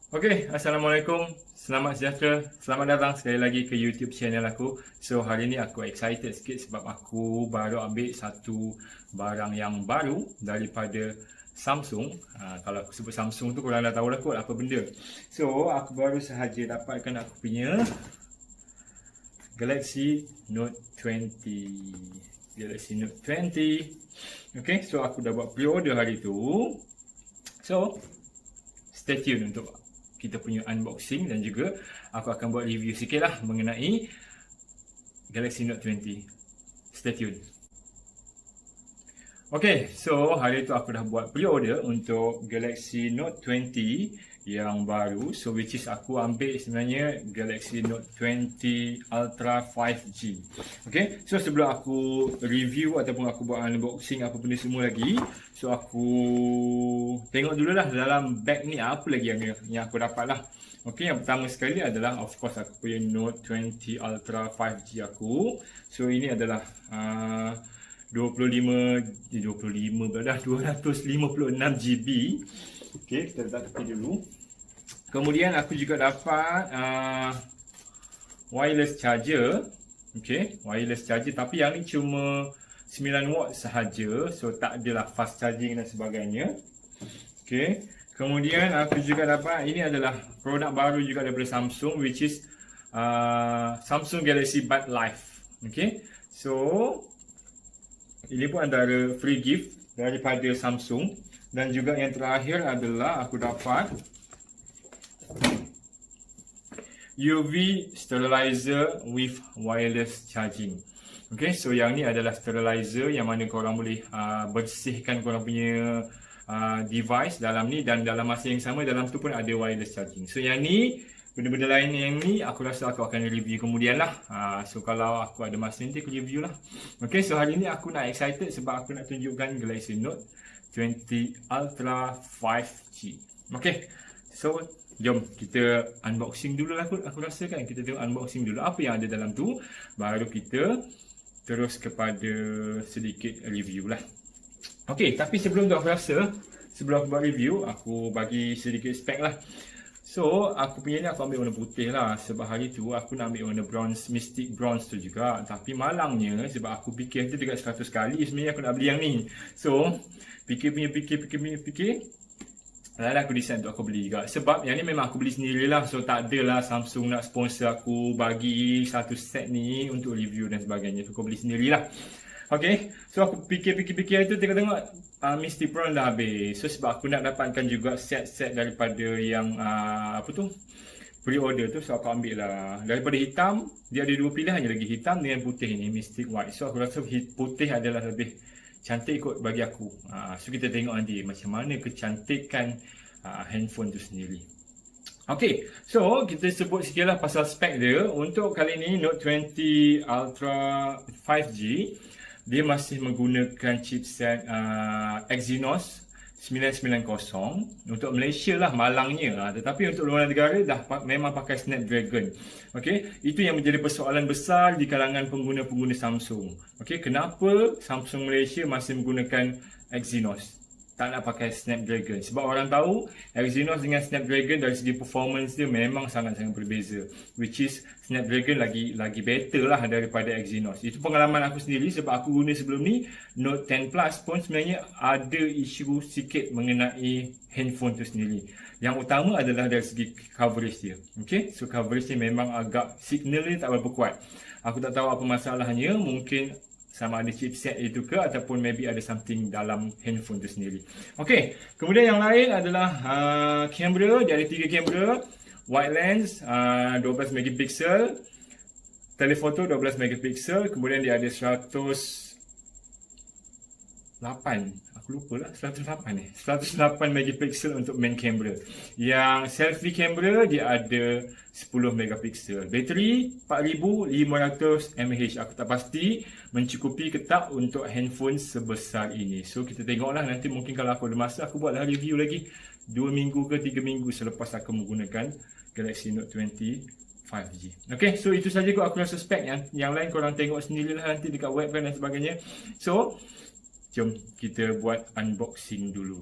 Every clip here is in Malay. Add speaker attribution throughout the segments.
Speaker 1: Okey, Assalamualaikum. Selamat sejahtera. Selamat datang sekali lagi ke YouTube channel aku. So, hari ni aku excited sikit sebab aku baru ambil satu barang yang baru daripada Samsung. Kalau aku sebut Samsung tu korang dah tahu lah kot apa benda. So, aku baru sahaja dapatkan aku punya Galaxy Note 20. Galaxy Note 20. Okay, so aku dah buat pre-order hari tu. So, stay tune untuk kita punya unboxing dan juga aku akan buat review sikit lah mengenai Galaxy Note 20. Stay tune. Okay, so hari tu aku dah buat pre-order untuk Galaxy Note 20 yang baru. So which is aku ambil sebenarnya Galaxy Note 20 Ultra 5G. Okay, so sebelum aku review ataupun aku buat unboxing apa benda semua lagi, so aku tengok dulu lah dalam bag ni apa lagi yang aku dapat lah. Okay, yang pertama sekali adalah of course aku punya Note 20 Ultra 5G aku. So ini adalah 25 dah 256 GB. Okey, kita letak tepi dulu. Kemudian aku juga dapat wireless charger. Okey, wireless charger tapi yang ni cuma 9 watt sahaja. So tak adalah fast charging dan sebagainya. Okey. Kemudian aku juga dapat ini adalah produk baru juga daripada Samsung which is Samsung Galaxy Buds Live. Okey. So ini pun antara free gift daripada Samsung. Dan juga yang terakhir adalah aku dapat UV sterilizer with wireless charging. Okay, so yang ni adalah sterilizer yang mana korang boleh bersihkan korang punya device dalam ni. Dan dalam masa yang sama dalam tu pun ada wireless charging. So yang ni, benda-benda lain yang ni aku rasa aku akan review kemudian lah. So kalau aku ada masa nanti aku review lah. Okay, so hari ni aku nak excited sebab aku nak tunjukkan Galaxy Note 20 Ultra 5G. Okay, so jom kita unboxing dulu lah aku rasa kan. Kita tengok unboxing dulu apa yang ada dalam tu. Baru kita terus kepada sedikit review lah. Okay, tapi sebelum tu aku rasa sebelum aku buat review, aku bagi sedikit spek lah. So, aku punya ni aku ambil warna putih lah. Sebab hari tu aku nak ambil warna bronze, Mystic Bronze tu juga. Tapi malangnya sebab aku fikir tu dekat 100 kali sebenarnya aku nak beli yang ni. So, fikir. Lalu aku decide untuk aku beli juga. Sebab yang ni memang aku beli sendirilah. So, tak adalah Samsung nak sponsor aku bagi satu set ni untuk review dan sebagainya. So, aku beli sendirilah. Okay, so aku fikir tu tengok Mystic Bronze dah habis. So sebab aku nak dapatkan juga set-set daripada yang apa tu pre-order tu. So aku ambil lah. Daripada hitam, dia ada dua pilihan je lagi, hitam dengan putih ni, Mystic White. So aku rasa putih adalah lebih cantik kot bagi aku. So kita tengok nanti macam mana kecantikan handphone tu sendiri. Okay, so kita sebut sikit lah pasal spek dia. Untuk kali ni Note 20 Ultra 5G, dia masih menggunakan chipset Exynos 990 untuk Malaysia lah malangnya. Tetapi untuk luar negara dah memang pakai Snapdragon. Okey, itu yang menjadi persoalan besar di kalangan pengguna-pengguna Samsung. Okey, kenapa Samsung Malaysia masih menggunakan Exynos? Tak nak pakai Snapdragon. Sebab orang tahu Exynos dengan Snapdragon dari segi performance dia memang sangat-sangat berbeza. Which is Snapdragon lagi better lah daripada Exynos. Itu pengalaman aku sendiri sebab aku guna sebelum ni Note 10 Plus pun sebenarnya ada isu sikit mengenai handphone tu sendiri. Yang utama adalah dari segi coverage dia. Okay, so coverage dia memang agak, signal dia tak berapa kuat. Aku tak tahu apa masalahnya, mungkin sama ada chipset itu ke ataupun maybe ada something dalam handphone tu sendiri. Okey, kemudian yang lain adalah kamera. Dia ada 3 kamera. Wide lens 12 megapixel, telephoto 12 megapixel, kemudian dia ada 108. Aku lupa lah 108 megapixel untuk main camera. Yang selfie camera dia ada 10 megapixel. Bateri 4500 mAh. Aku tak pasti mencukupi ke tak untuk handphone sebesar ini. So kita tengoklah nanti, mungkin kalau aku ada masa aku buatlah review lagi 2 minggu ke 3 minggu selepas aku menggunakan Galaxy Note 20 5G. Okay, so itu saja kot aku rasa spek. Yang lain korang tengok sendirilah nanti dekat website dan sebagainya. So jom kita buat unboxing dulu.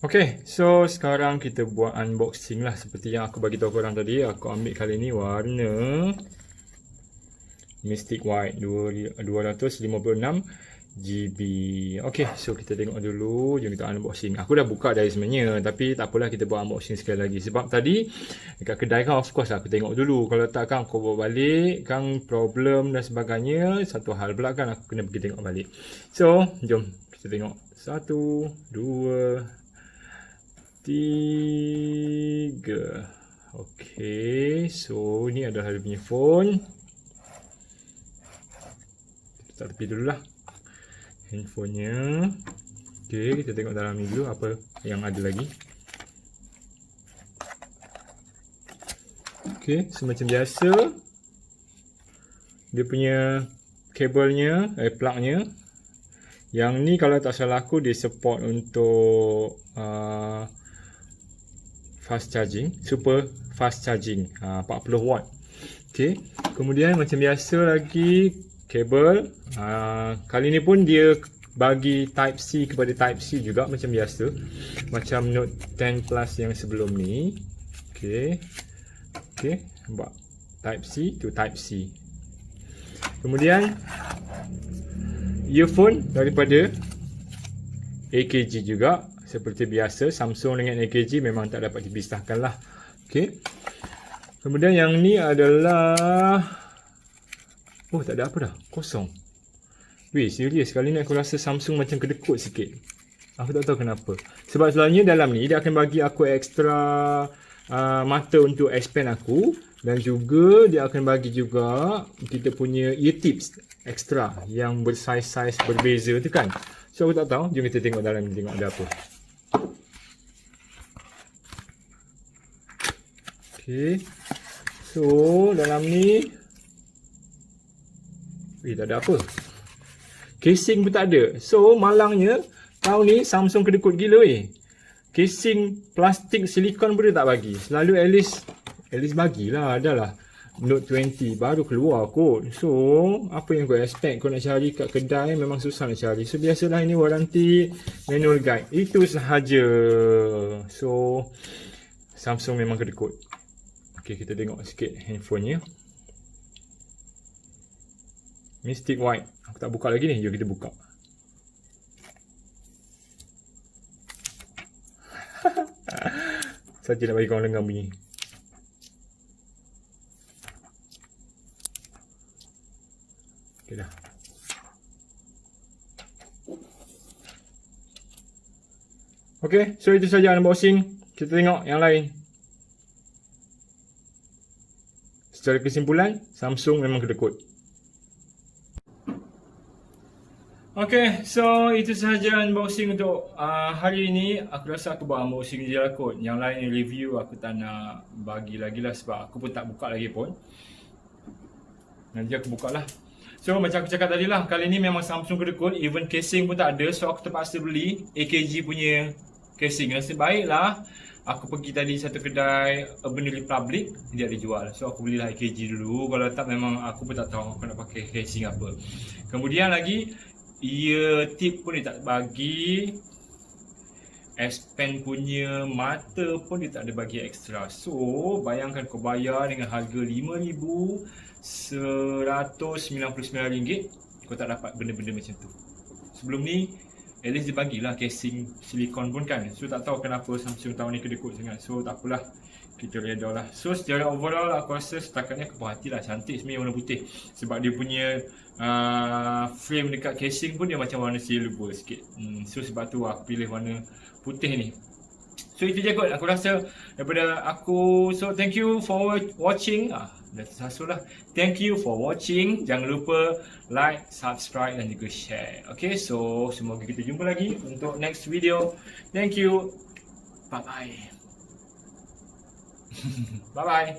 Speaker 1: Okay, so sekarang kita buat unboxing lah. Seperti yang aku bagi tahu korang tadi, aku ambil kali ni warna Mystic White 256GB. Okay, so kita tengok dulu. Jom kita unboxing. Aku dah buka dari sebenarnya, tapi tak apalah, kita buat unboxing sekali lagi. Sebab tadi dekat kedai kan, of course lah aku tengok dulu. Kalau tak kan aku bawa balik kan, problem dan sebagainya, satu hal pula kan, aku kena pergi tengok balik. So, jom kita tengok. 1, 2, 3. Okay, so ni adalah dia punya phone. Kita tepi dulu lah handphonenya. Okay, kita tengok dalam ni dulu apa yang ada lagi. Okay, semacam biasa dia punya kabelnya, plugnya. Yang ni kalau tak salah aku, dia support untuk fast charging, super fast charging, 40 watt. Okay, kemudian macam biasa lagi kabel. Kali ni pun dia bagi type C kepada type C juga macam biasa, macam Note 10 Plus yang sebelum ni. Okay, nampak type C to type C. Kemudian earphone daripada AKG juga. Seperti biasa, Samsung dengan AKG memang tak dapat dipisahkan lah. Okay. Kemudian yang ni adalah, oh tak ada apa dah, kosong. Weh, serius kali ni aku rasa Samsung macam kedekut sikit. Aku tak tahu kenapa. Sebab selalunya dalam ni dia akan bagi aku extra mata untuk S Pen aku. Dan juga dia akan bagi juga kita punya ear tips extra yang bersaiz-saiz berbeza tu kan. So aku tak tahu, jom kita tengok dalam ni, tengok ada apa. Okay, so dalam ni tak ada apa. Casing pun tak ada. So malangnya tahun ni Samsung kedekut gila Casing plastik silikon pun dia tak bagi. Selalu at least bagilah, adalah Note 20 baru keluar kot. So apa yang kau expect? Kau nak cari kat kedai memang susah nak cari. So biasalah ini waranti, manual guide, itu sahaja. So Samsung memang kedekut. Okay, kita tengok sikit handphonenya. Mystic White. Aku tak buka lagi ni. Jom kita buka. Saja nak bagi korang dengar bunyi. Okay dah. Okay, so itu saja unboxing. Kita tengok yang lain. Secara kesimpulan, Samsung memang kedekut. Okay, so itu sahaja unboxing untuk hari ini. Aku rasa aku buat unboxing je lah kot. Yang lain review aku tak nak bagi lagi lah, sebab aku pun tak buka lagi pun. Nanti aku buka lah. So macam aku cakap tadi lah, kali ni memang Samsung kedekut. Even casing pun tak ada, so aku terpaksa beli AKG punya casing. Nasib baik lah aku pergi tadi satu kedai Urban Republic, dia ada jual. So aku belilah AKG dulu. Kalau tak memang aku pun tak tahu aku nak pakai casing apa. Kemudian lagi ear tip pun dia tak bagi. S Pen punya mata pun dia tak ada bagi ekstra. So bayangkan kau bayar dengan harga RM5,199, kau tak dapat benda-benda macam tu. Sebelum ni at least dia bagilah casing silikon pun kan. So tak tahu kenapa Samsung tahun ni kedekut sangat. So tak apalah, kita reda lah. So secara overall aku rasa setakat ni aku puas hati lah. Cantik sebenarnya warna putih. Sebab dia punya frame dekat casing pun dia macam warna silver sikit. So sebab tu aku pilih warna putih ni. So itu je kot aku rasa daripada aku. So thank you for watching. Dah tersasul lah. Thank you for watching. Jangan lupa like, subscribe dan juga share. Okay, so semoga kita jumpa lagi untuk next video. Thank you. Bye bye. Bye bye.